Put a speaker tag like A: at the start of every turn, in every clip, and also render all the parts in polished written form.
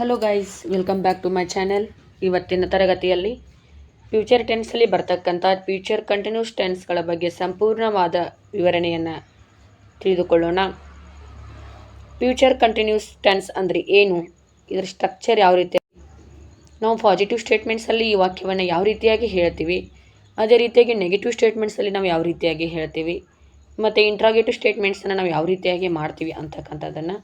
A: Hello guys, welcome back to my channel. ಇವತ್ತಿನ ತರಗತಿಯಲ್ಲಿ future ಟೆನ್ಸಲ್ಲಿ ಬರ್ತಕ್ಕಂಥ ಫ್ಯೂಚರ್ ಕಂಟಿನ್ಯೂಸ್ ಟೆನ್ಸ್ಗಳ ಬಗ್ಗೆ ಸಂಪೂರ್ಣವಾದ ವಿವರಣೆಯನ್ನು ತಿಳಿದುಕೊಳ್ಳೋಣ. ಫ್ಯೂಚರ್ ಕಂಟಿನ್ಯೂಸ್ ಟೆನ್ಸ್ ಅಂದರೆ ಏನು, ಇದರ ಸ್ಟ್ರಕ್ಚರ್ ಯಾವ ರೀತಿ, ನಾವು ಪಾಸಿಟಿವ್ ಸ್ಟೇಟ್ಮೆಂಟ್ಸಲ್ಲಿ ಈ ವಾಕ್ಯವನ್ನು ಯಾವ ರೀತಿಯಾಗಿ ಹೇಳ್ತೀವಿ, ಅದೇ ರೀತಿಯಾಗಿ ನೆಗೆಟಿವ್ ಸ್ಟೇಟ್ಮೆಂಟ್ಸಲ್ಲಿ ನಾವು ಯಾವ ರೀತಿಯಾಗಿ ಹೇಳ್ತೀವಿ, ಮತ್ತು ಇಂಟ್ರಾಗೇಟಿವ್ ಸ್ಟೇಟ್ಮೆಂಟ್ಸನ್ನು ನಾವು ಯಾವ ರೀತಿಯಾಗಿ ಮಾಡ್ತೀವಿ ಅಂತಕ್ಕಂಥದ್ದನ್ನು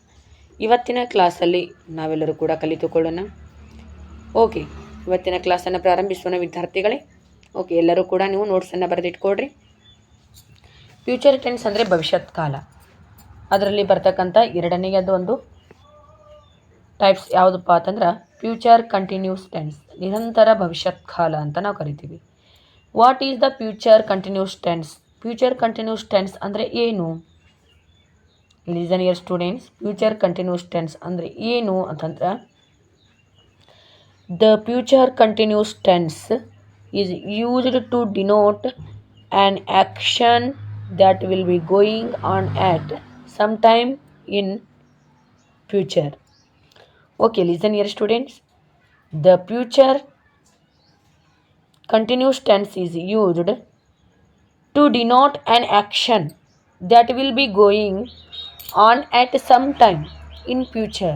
A: ಇವತ್ತಿನ ಕ್ಲಾಸಲ್ಲಿ ನಾವೆಲ್ಲರೂ ಕೂಡ ಕಲಿತುಕೊಳ್ಳೋಣ. ಓಕೆ, ಇವತ್ತಿನ ಕ್ಲಾಸನ್ನು ಪ್ರಾರಂಭಿಸೋಣ ವಿದ್ಯಾರ್ಥಿಗಳೇ. ಓಕೆ, ಎಲ್ಲರೂ ಕೂಡ ನೀವು ನೋಟ್ಸನ್ನು ಬರೆದಿಟ್ಕೊಡ್ರಿ. ಫ್ಯೂಚರ್ ಟೆನ್ಸ್ ಅಂದರೆ ಭವಿಷ್ಯತ್ ಕಾಲ. ಅದರಲ್ಲಿ ಬರ್ತಕ್ಕಂಥ ಎರಡನೆಯದು ಒಂದು ಟೈಪ್ಸ್ ಯಾವುದಪ್ಪ ಅಂತಂದ್ರೆ ಫ್ಯೂಚರ್ ಕಂಟಿನ್ಯೂಸ್ ಟೆನ್ಸ್, ನಿರಂತರ ಭವಿಷ್ಯತ್ ಕಾಲ ಅಂತ ನಾವು ಕರಿತೀವಿ. What is the future continuous tense? Future continuous tense ಅಂದರೆ ಏನು? Listen here students, future continuous tense ಅಂದರೆ ಏನು ಅಂತಂದ್ರೆ, the future continuous tense is used to denote an action that will be going on at some time in future. Okay, listen here students, the future continuous tense is used to denote an action that will be going on at some time in future.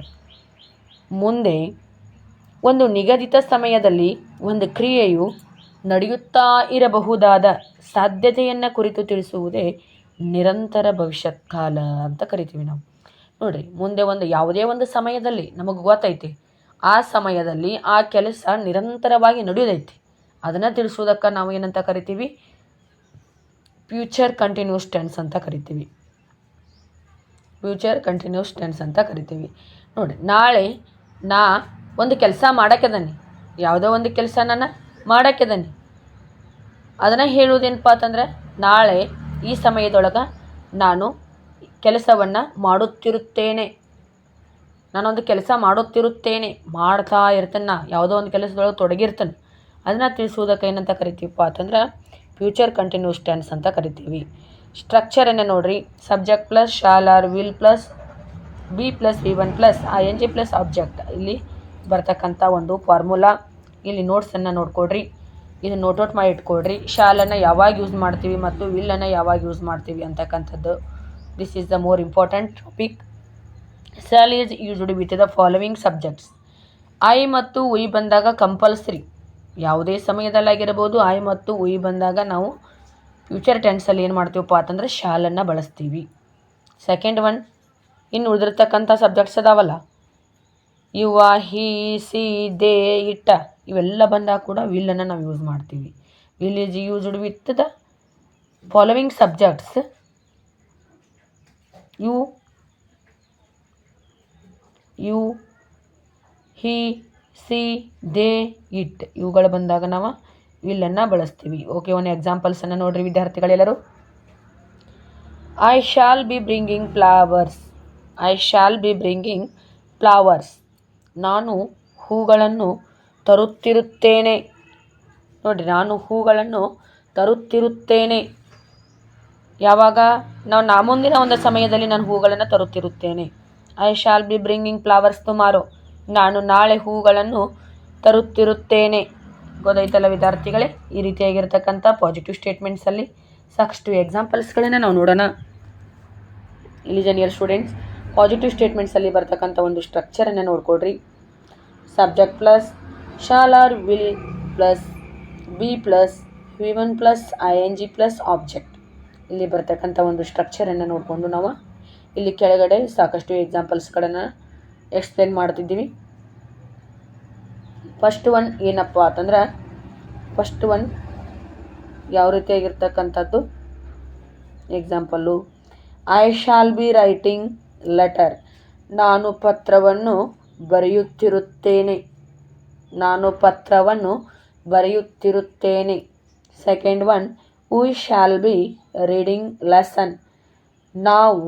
A: ಮುಂದೆ ಒಂದು ನಿಗದಿತ ಸಮಯದಲ್ಲಿ ಒಂದು ಕ್ರಿಯೆಯು ನಡೆಯುತ್ತಾ ಇರಬಹುದಾದ ಸಾಧ್ಯತೆಯನ್ನು ಕುರಿತು ತಿಳಿಸುವುದೇ ನಿರಂತರ ಭವಿಷ್ಯತ್ ಕಾಲ ಅಂತ ಕರಿತೀವಿ ನಾವು. ನೋಡಿರಿ, ಮುಂದೆ ಯಾವುದೇ ಒಂದು ಸಮಯದಲ್ಲಿ ನಮಗೆ ಗೊತ್ತೈತಿ, ಆ ಸಮಯದಲ್ಲಿ ಆ ಕೆಲಸ ನಿರಂತರವಾಗಿ ನಡೆಯೋದೈತಿ, ಅದನ್ನು ತಿಳಿಸೋದಕ್ಕೆ ನಾವು ಏನಂತ ಕರಿತೀವಿ? ಫ್ಯೂಚರ್ ಕಂಟಿನ್ಯೂಸ್ ಟೆನ್ಸ್ ಅಂತ ಕರಿತೀವಿ. ಫ್ಯೂಚರ್ ಕಂಟಿನ್ಯೂಸ್ ಟೆನ್ಸ್ ಅಂತ ಕರಿತೀವಿ. ನೋಡಿ, ನಾಳೆ ನಾ ಒಂದು ಕೆಲಸ ಮಾಡೋಕ್ಕೆದನಿ, ಯಾವುದೋ ಒಂದು ಕೆಲಸ ನಾನು ಮಾಡೋಕ್ಕೆದನಿ, ಅದನ್ನು ಹೇಳುವುದೇನಪ್ಪ ಅಂತಂದರೆ, ನಾಳೆ ಈ ಸಮಯದೊಳಗೆ ನಾನು ಕೆಲಸವನ್ನು ಮಾಡುತ್ತಿರುತ್ತೇನೆ, ನಾನೊಂದು ಕೆಲಸ ಮಾಡುತ್ತಿರುತ್ತೇನೆ, ಮಾಡ್ತಾ ಇರ್ತೇನೆ, ಯಾವುದೋ ಒಂದು ಕೆಲಸದೊಳಗೆ ತೊಡಗಿರ್ತೇನೆ, ಅದನ್ನು ತಿಳಿಸುವುದಕ್ಕೆ ಏನಂತ ಕರಿತೀವಪ್ಪ ಅಂತಂದ್ರೆ ಫ್ಯೂಚರ್ ಕಂಟಿನ್ಯೂಸ್ ಟೆನ್ಸ್ ಅಂತ ಕರಿತೀವಿ. ಸ್ಟ್ರಕ್ಚರನ್ನು ನೋಡಿರಿ, subject plus shall or will plus be plus V one plus ING plus object. ಇಲ್ಲಿ ಬರ್ತಕ್ಕಂಥ ಒಂದು ಫಾರ್ಮುಲಾ, ಇಲ್ಲಿ ನೋಟ್ಸನ್ನು ನೋಡ್ಕೊಡ್ರಿ, ಇದು ನೋಟ್ ಮಾಡಿ ಇಟ್ಕೊಡ್ರಿ. ಶಾಲನ್ನು ಯಾವಾಗ ಯೂಸ್ ಮಾಡ್ತೀವಿ ಮತ್ತು ವಿಲ್ಲನ್ನು ಯಾವಾಗ ಯೂಸ್ ಮಾಡ್ತೀವಿ ಅಂತಕ್ಕಂಥದ್ದು, this is the more important topic. Shall is used with the following subjects. I ಮತ್ತು ಉಯ್ ಬಂದಾಗ ಕಂಪಲ್ಸರಿ, ಯಾವುದೇ ಸಮಯದಲ್ಲಾಗಿರ್ಬೋದು, ಐ ಮತ್ತು ಉಯ್ ಬಂದಾಗ ನಾವು ಫ್ಯೂಚರ್ ಟೆನ್ಸಲ್ಲಿ ಏನು ಮಾಡ್ತೀವಪ್ಪ ಅಂತಂದರೆ ಶಾಲನ್ನು ಬಳಸ್ತೀವಿ. ಸೆಕೆಂಡ್ ಒನ್, ಇನ್ನು ಉಳಿದಿರ್ತಕ್ಕಂಥ ಸಬ್ಜೆಕ್ಟ್ಸ್ ಅದಾವಲ್ಲ, ಯುವ, ಹಿ, ಸಿ, ದೇ, ಇಟ್ಟ, ಇವೆಲ್ಲ ಬಂದಾಗ ಕೂಡ ವಿಲ್ಲನ್ನು ನಾವು ಯೂಸ್ ಮಾಡ್ತೀವಿ. Will is used with the following subjects you, he, she, they, it, ಇವುಗಳು ಬಂದಾಗ ನಾವು ವಿಲ್ಲನ್ನು ಬಳಸ್ತೀವಿ. ಓಕೆ, ಒಂದು ಎಕ್ಸಾಂಪಲ್ಸನ್ನು ನೋಡಿರಿ ವಿದ್ಯಾರ್ಥಿಗಳೆಲ್ಲರೂ. I shall be bringing flowers. I shall be bringing flowers, ನಾನು ಹೂಗಳನ್ನು ತರುತ್ತಿರುತ್ತೇನೆ. ನೋಡಿರಿ, ನಾನು ಹೂಗಳನ್ನು ತರುತ್ತಿರುತ್ತೇನೆ. ಯಾವಾಗ? ನಾವು ಮುಂದಿನ ಒಂದು ಸಮಯದಲ್ಲಿ ನಾನು ಹೂಗಳನ್ನು ತರುತ್ತಿರುತ್ತೇನೆ. I shall be bringing flowers tomorrow, ನಾನು ನಾಳೆ ಹೂಗಳನ್ನು ತರುತ್ತಿರುತ್ತೇನೆ. ಗೊತ್ತಾಯ್ತಲ್ಲ ವಿದ್ಯಾರ್ಥಿಗಳೇ? ಈ ರೀತಿಯಾಗಿರ್ತಕ್ಕಂಥ ಪಾಸಿಟಿವ್ ಸ್ಟೇಟ್ಮೆಂಟ್ಸಲ್ಲಿ ಸಾಕಷ್ಟು ಎಕ್ಸಾಂಪಲ್ಸ್ಗಳನ್ನು ನಾವು ನೋಡೋಣ. ಲಿಸನ್ ಹಿಯರ್ ಸ್ಟೂಡೆಂಟ್ಸ್, ಪಾಸಿಟಿವ್ ಸ್ಟೇಟ್ಮೆಂಟ್ಸಲ್ಲಿ ಬರ್ತಕ್ಕಂಥ ಒಂದು ಸ್ಟ್ರಕ್ಚರನ್ನು ನೋಡ್ಕೊಡ್ರಿ. Subject plus shall or will plus be plus V one plus ING plus object. ಇಲ್ಲಿ ಬರ್ತಕ್ಕಂಥ ಒಂದು ಸ್ಟ್ರಕ್ಚರನ್ನು ನೋಡಿಕೊಂಡು ನಾವು ಇಲ್ಲಿ ಕೆಳಗಡೆ ಸಾಕಷ್ಟು ಎಕ್ಸಾಂಪಲ್ಸ್ಗಳನ್ನು ಎಕ್ಸ್ಪ್ಲೇನ್ ಮಾಡ್ತಿದ್ದೀವಿ. ಫಸ್ಟ್ ಒನ್ ಏನಪ್ಪ ಅಂತಂದ್ರೆ, ಫಸ್ಟ್ ಒನ್ ಯಾವ ರೀತಿಯಾಗಿರ್ತಕ್ಕಂಥದ್ದು example, I shall be writing letter, ನಾನು ಪತ್ರವನ್ನು ಬರೆಯುತ್ತಿರುತ್ತೇನೆ. ನಾನು ಪತ್ರವನ್ನು ಬರೆಯುತ್ತಿರುತ್ತೇನೆ. Second one, we shall be reading lesson, ನಾವು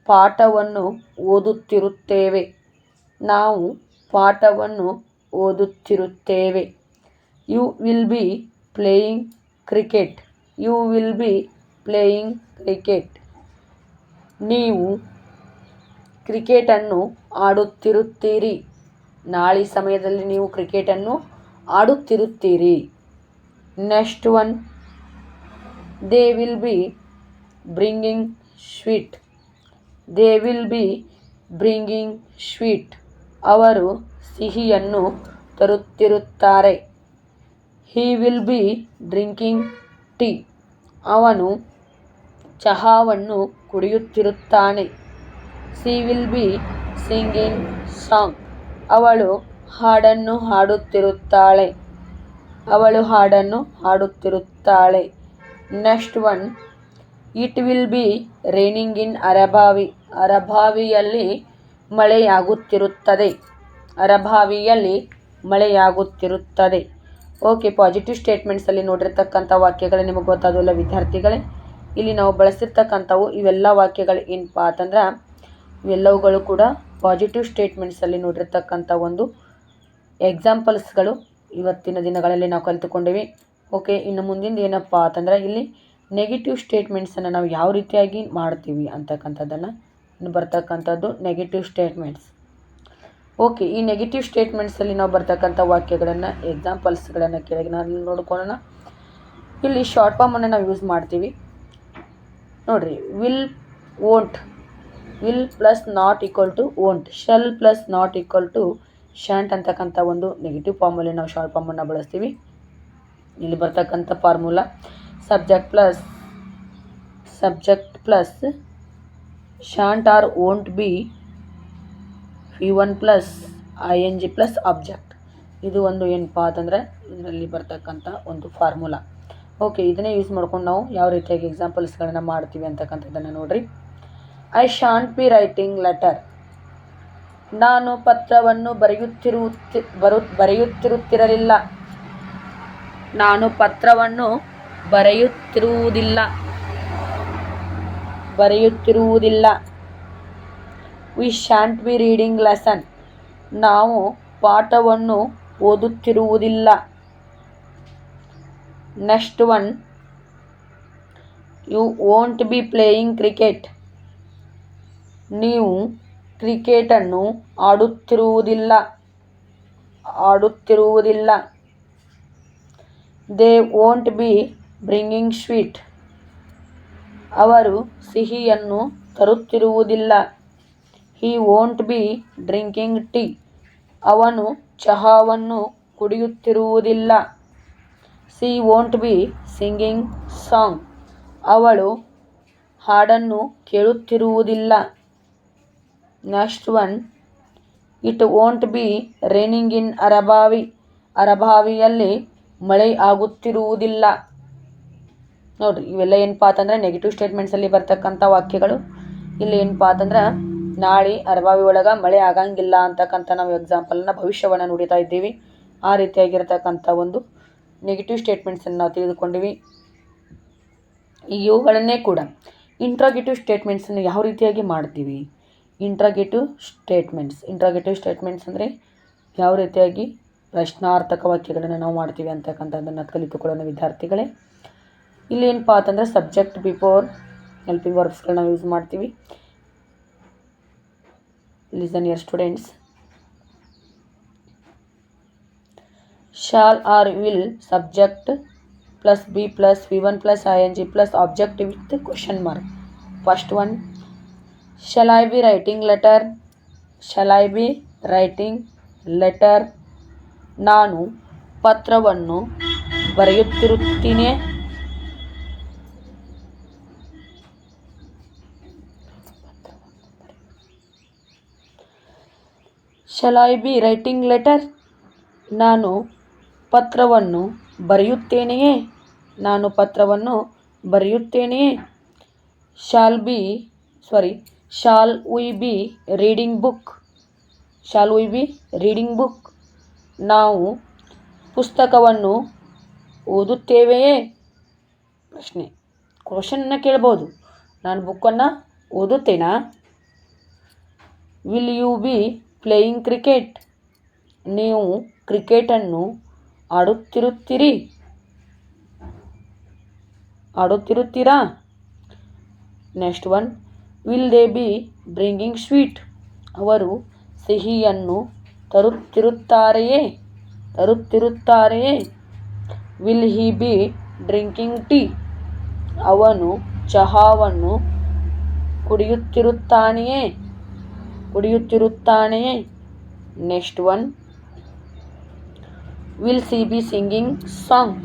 A: ಪಾಠವನ್ನು ಓದುತ್ತಿರುತ್ತೇವೆ. ನಾವು ಪಾಠವನ್ನು ಓದುತ್ತಿರುತ್ತೇವೆ. You will be playing cricket. You will be playing cricket, ನೀವು ಕ್ರಿಕೆಟನ್ನು ಆಡುತ್ತಿರುತ್ತೀರಿ. ನಾಳೆ ಸಮಯದಲ್ಲಿ ನೀವು ಕ್ರಿಕೆಟನ್ನು ಆಡುತ್ತಿರುತ್ತೀರಿ. Next one, they will be bringing sweet. They will be bringing sweet. ಅವರು ಸಿಹಿಯನ್ನು ತರುತ್ತಿರುತ್ತಾರೆ. He will be drinking tea. ಅವನು ಚಹಾವನ್ನು ಕುಡಿಯುತ್ತಿರುತ್ತಾನೆ. She will be singing song. ಅವಳು ಹಾಡನ್ನು ಹಾಡುತ್ತಿರುತ್ತಾಳೆ. ಅವಳು ಹಾಡನ್ನು ಹಾಡುತ್ತಿರುತ್ತಾಳೆ. Next one, it will be raining in Arabhavi. ಅರಭಾವಿಯಲ್ಲಿ ಮಳೆಯಾಗುತ್ತಿರುತ್ತದೆ. ಅರಭಾವಿಯಲ್ಲಿ ಮಳೆಯಾಗುತ್ತಿರುತ್ತದೆ. ಓಕೆ, ಪಾಸಿಟಿವ್ ಸ್ಟೇಟ್ಮೆಂಟ್ಸಲ್ಲಿ ನೋಡಿರ್ತಕ್ಕಂಥ ವಾಕ್ಯಗಳು ನಿಮಗೆ ಗೊತ್ತಾದಲ್ಲ ವಿದ್ಯಾರ್ಥಿಗಳೇ. ಇಲ್ಲಿ ನಾವು ಬಳಸಿರ್ತಕ್ಕಂಥವು ಇವೆಲ್ಲ ವಾಕ್ಯಗಳು ಏನಪ್ಪ ಅಂತಂದ್ರೆ ಇವೆಲ್ಲವುಗಳು ಕೂಡ ಪಾಸಿಟಿವ್ ಸ್ಟೇಟ್ಮೆಂಟ್ಸಲ್ಲಿ ನೋಡಿರ್ತಕ್ಕಂಥ ಒಂದು ಎಕ್ಸಾಂಪಲ್ಸ್ಗಳು ಇವತ್ತಿನ ದಿನಗಳಲ್ಲಿ ನಾವು ಕಲಿತುಕೊಂಡಿವಿ. ಓಕೆ, ಇನ್ನು ಮುಂದಿನ ಏನಪ್ಪ ಅಂತಂದ್ರೆ ಇಲ್ಲಿ ನೆಗೆಟಿವ್ ಸ್ಟೇಟ್ಮೆಂಟ್ಸನ್ನು ನಾವು ಯಾವ ರೀತಿಯಾಗಿ ಮಾಡ್ತೀವಿ ಅಂತಕ್ಕಂಥದ್ದನ್ನು ಇನ್ನು ಬರ್ತಕ್ಕಂಥದ್ದು ನೆಗೆಟಿವ್ ಸ್ಟೇಟ್ಮೆಂಟ್ಸ್. ಓಕೆ, ಈ ನೆಗೆಟಿವ್ ಸ್ಟೇಟ್ಮೆಂಟ್ಸಲ್ಲಿ ನಾವು ಬರ್ತಕ್ಕಂಥ ವಾಕ್ಯಗಳನ್ನು ಎಕ್ಸಾಂಪಲ್ಸ್ಗಳನ್ನು ಕೆಳಗೆ ನಾವು ನೋಡ್ಕೊಳ್ಳೋಣ. ಇಲ್ಲಿ ಶಾರ್ಟ್ ಫಾರ್ಮನ್ನು ನಾವು ಯೂಸ್ ಮಾಡ್ತೀವಿ ನೋಡಿರಿ. Will, won't. Will plus not equal to won't. Shall plus not equal to shan't ಅಂತಕ್ಕಂಥ ಒಂದು ನೆಗೆಟಿವ್ ಫಾರ್ಮಲ್ಲಿ ನಾವು ಶಾರ್ಟ್ ಫಾರ್ಮನ್ನು ಬಳಸ್ತೀವಿ. ಇಲ್ಲಿ ಬರ್ತಕ್ಕಂಥ formula subject plus shan't or won't be V1 plus ING plus object. ಇದು ಒಂದು ಏನಪ್ಪ ಅಂತಂದರೆ ಇದರಲ್ಲಿ ಬರ್ತಕ್ಕಂಥ ಒಂದು ಫಾರ್ಮುಲಾ. ಓಕೆ, ಇದನ್ನೇ ಯೂಸ್ ಮಾಡ್ಕೊಂಡು ನಾವು ಯಾವ ರೀತಿಯಾಗಿ ಎಕ್ಸಾಂಪಲ್ಸ್ಗಳನ್ನ ಮಾಡ್ತೀವಿ ಅಂತಕ್ಕಂಥದ್ದನ್ನು ನೋಡಿರಿ. I shan't be writing letter. ನಾನು ಪತ್ರವನ್ನು ಬರೆಯುತ್ತಿರುತ್ತಿರಲಿಲ್ಲ. ನಾನು ಪತ್ರವನ್ನು ಬರೆಯುತ್ತಿರುವುದಿಲ್ಲ. We shan't be reading lesson. ನಾವು ಪಾಠವನ್ನು ಓದುತ್ತಿರುವುದಿಲ್ಲ. Next one, you won't be playing cricket. ನೀವು ಕ್ರಿಕೆಟನ್ನು ಆಡುತ್ತಿರುವುದಿಲ್ಲ. They won't be bringing sweet. ಅವರು ಸಿಹಿಯನ್ನು ತರುತ್ತಿರುವುದಿಲ್ಲ. He won't be drinking tea. ಅವನು ಚಹಾವನ್ನು ಕುಡಿಯುತ್ತಿರುವುದಿಲ್ಲ. She won't be singing song. ಅವಳು ಹಾಡನ್ನು ಕೇಳುತ್ತಿರುವುದಿಲ್ಲ. Next one, it won't be raining in Arabhavi. ಅರಭಾವಿಯಲ್ಲಿ ಮಳೆ ಆಗುತ್ತಿರುವುದಿಲ್ಲ. ನೋಡಿರಿ, ಇವೆಲ್ಲ ಏನಪ್ಪ ಅಂತಂದರೆ ನೆಗೆಟಿವ್ ಸ್ಟೇಟ್ಮೆಂಟ್ಸಲ್ಲಿ ಬರ್ತಕ್ಕಂಥ ವಾಕ್ಯಗಳು. ಇಲ್ಲಿ ಏನಪ್ಪ ಅಂತಂದ್ರೆ ನಾಳೆ ಅರಭಾವಿ ಒಳಗೆ ಮಳೆ ಆಗಂಗಿಲ್ಲ ಅಂತಕ್ಕಂಥ ನಾವು ಎಕ್ಸಾಂಪಲ್ನ ಭವಿಷ್ಯವನ್ನು ನುಡಿತಾ ಇದ್ದೀವಿ. ಆ ರೀತಿಯಾಗಿರ್ತಕ್ಕಂಥ ಒಂದು ನೆಗೆಟಿವ್ ಸ್ಟೇಟ್ಮೆಂಟ್ಸನ್ನು ನಾವು ತಿಳಿದುಕೊಂಡಿವಿ. ಇವುಗಳನ್ನೇ ಕೂಡ ಇಂಟ್ರಾಗೇಟಿವ್ ಸ್ಟೇಟ್ಮೆಂಟ್ಸನ್ನು ಯಾವ ರೀತಿಯಾಗಿ ಮಾಡ್ತೀವಿ. ಇಂಟ್ರಾಗೇಟಿವ್ ಸ್ಟೇಟ್ಮೆಂಟ್ಸ್ ಅಂದರೆ ಯಾವ ರೀತಿಯಾಗಿ ಪ್ರಶ್ನಾರ್ಥಕ ವಾಕ್ಯಗಳನ್ನು ನಾವು ಮಾಡ್ತೀವಿ ಅಂತಕ್ಕಂಥದ್ದನ್ನು ಕಲಿತುಕೊಳ್ಳೋಣ ವಿದ್ಯಾರ್ಥಿಗಳೇ. ಇಲ್ಲಿ ಏನಪ್ಪ ಅಂತಂದರೆ ಸಬ್ಜೆಕ್ಟ್ ಬಿಫೋರ್ ಹೆಲ್ಪಿಂಗ್ ವರ್ಬ್ಸ್ಗಳನ್ನ ಯೂಸ್ ಮಾಡ್ತೀವಿ. Listen your students. Shall or will subject plus be plus V1 plus ING plus object with question mark. First one, shall I be writing letter. Shall I be writing letter. ನಾನು ಪತ್ರವನ್ನು ಬರೆಯುತ್ತಿರುತ್ತೀನಿ. Shall I be writing letter. ನಾನು ಪತ್ರವನ್ನು ಬರೆಯುತ್ತೇನೆಯೇ. Shall we be reading book. ನಾವು ಪುಸ್ತಕವನ್ನು ಓದುತ್ತೇವೆಯೇ. ಪ್ರಶ್ನೆ, ಕ್ವಶನ್ನ ಕೇಳ್ಬೋದು. ನಾನು ಬುಕ್ಕನ್ನು ಓದುತ್ತೇನಾ. Will you be playing cricket. ನೀವು ಕ್ರಿಕೆಟನ್ನು ಆಡುತ್ತಿರುತ್ತೀರಾ. Next one, will they be bringing sweet. ಅವರು ಸಿಹಿಯನ್ನು ತರುತ್ತಿರುತ್ತಾರೆಯೇ ತರುತ್ತಿರುತ್ತಾರೆಯೇ. Will he be drinking tea. ಅವನು ಚಹಾವನ್ನು ಕುಡಿಯುತ್ತಿರುತ್ತಾನೆಯೇ ಕುಡಿಯುತ್ತಿರುತ್ತಾನೆಯೇ. Next one, will she be singing song.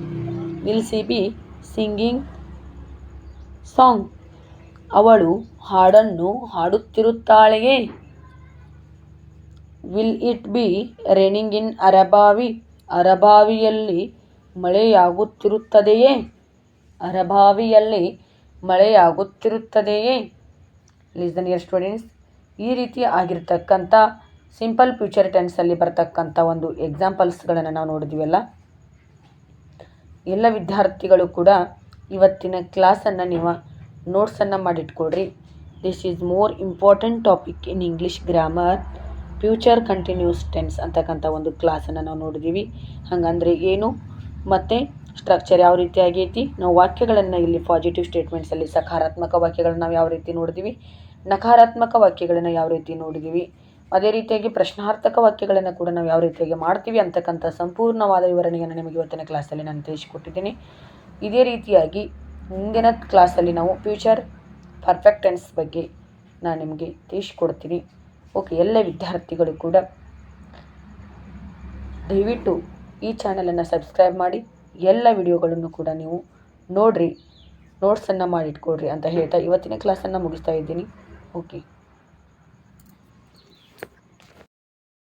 A: Will she be singing song. ಅವಳು ಹಾಡನ್ನು ಹಾಡುತ್ತಿರುತ್ತಾಳೆಯೇ. Will it be raining in Arabhavi. ಅರಬಾವಿಯಲ್ಲಿ ಮಳೆಯಾಗುತ್ತಿರುತ್ತದೆಯೇ. ಅರಬಾವಿಯಲ್ಲಿ ಮಳೆಯಾಗುತ್ತಿರುತ್ತದೆಯೇ. ಲಿಸನ್ ಹಿಯರ್ ಸ್ಟೂಡೆಂಟ್ಸ್, ಈ ರೀತಿ ಆಗಿರ್ತಕ್ಕಂಥ ಸಿಂಪಲ್ ಫ್ಯೂಚರ್ ಟೆನ್ಸಲ್ಲಿ ಬರ್ತಕ್ಕಂಥ ಒಂದು ಎಕ್ಸಾಂಪಲ್ಸ್ಗಳನ್ನು ನಾವು ನೋಡಿದ್ವಲ್ಲ. ಎಲ್ಲ ವಿದ್ಯಾರ್ಥಿಗಳು ಕೂಡ ಇವತ್ತಿನ ಕ್ಲಾಸನ್ನು ನೀವು ನೋಟ್ಸನ್ನು ಮಾಡಿಟ್ಕೊಳ್ರಿ. This is more important topic in English grammar. Future continuous tense ಅಂತಕ್ಕಂಥ ಒಂದು ಕ್ಲಾಸನ್ನು ನಾವು ನೋಡಿದ್ದೀವಿ. ಹಾಗಂದರೆ ಏನು ಮತ್ತು ಸ್ಟ್ರಕ್ಚರ್ ಯಾವ ರೀತಿ ಆಗೈತಿ. ನಾವು ವಾಕ್ಯಗಳನ್ನು ಇಲ್ಲಿ ಪಾಸಿಟಿವ್ ಸ್ಟೇಟ್ಮೆಂಟ್ಸಲ್ಲಿ ಸಕಾರಾತ್ಮಕ ವಾಕ್ಯಗಳನ್ನು ನಾವು ಯಾವ ರೀತಿ ನೋಡಿದ್ದೀವಿ, ನಕಾರಾತ್ಮಕ ವಾಕ್ಯಗಳನ್ನು ಯಾವ ರೀತಿ ನೋಡಿದ್ದೀವಿ, ಅದೇ ರೀತಿಯಾಗಿ ಪ್ರಶ್ನಾರ್ಥಕ ವಾಕ್ಯಗಳನ್ನು ಕೂಡ ನಾವು ಯಾವ ರೀತಿಯಾಗಿ ಮಾಡ್ತೀವಿ ಅಂತಕ್ಕಂಥ ಸಂಪೂರ್ಣವಾದ ವಿವರಣೆಯನ್ನು ನಿಮಗೆ ಇವತ್ತಿನ ಕ್ಲಾಸಲ್ಲಿ ನಾನು ತಿಳಿಸಿಕೊಟ್ಟಿದ್ದೀನಿ. ಇದೇ ರೀತಿಯಾಗಿ ಮುಂದಿನ ಕ್ಲಾಸಲ್ಲಿ ನಾವು ಫ್ಯೂಚರ್ ಪರ್ಫೆಕ್ಟ್ ಟೆನ್ಸ್ ಬಗ್ಗೆ ನಾನು ನಿಮಗೆ ತಿಳಿಸಿಕೊಡ್ತೀನಿ. ಓಕೆ, ಎಲ್ಲ ವಿದ್ಯಾರ್ಥಿಗಳು ಕೂಡ ದಯವಿಟ್ಟು ಈ ಚಾನಲನ್ನು ಸಬ್ಸ್ಕ್ರೈಬ್ ಮಾಡಿ ಎಲ್ಲ ವಿಡಿಯೋಗಳನ್ನು ಕೂಡ ನೀವು ನೋಡಿರಿ, ನೋಟ್ಸನ್ನು ಮಾಡಿಟ್ಕೊಳ್ರಿ ಅಂತ ಹೇಳ್ತಾ ಇವತ್ತಿನ ಕ್ಲಾಸನ್ನು ಮುಗಿಸ್ತಾ ಇದ್ದೀನಿ. ಓಕೆ.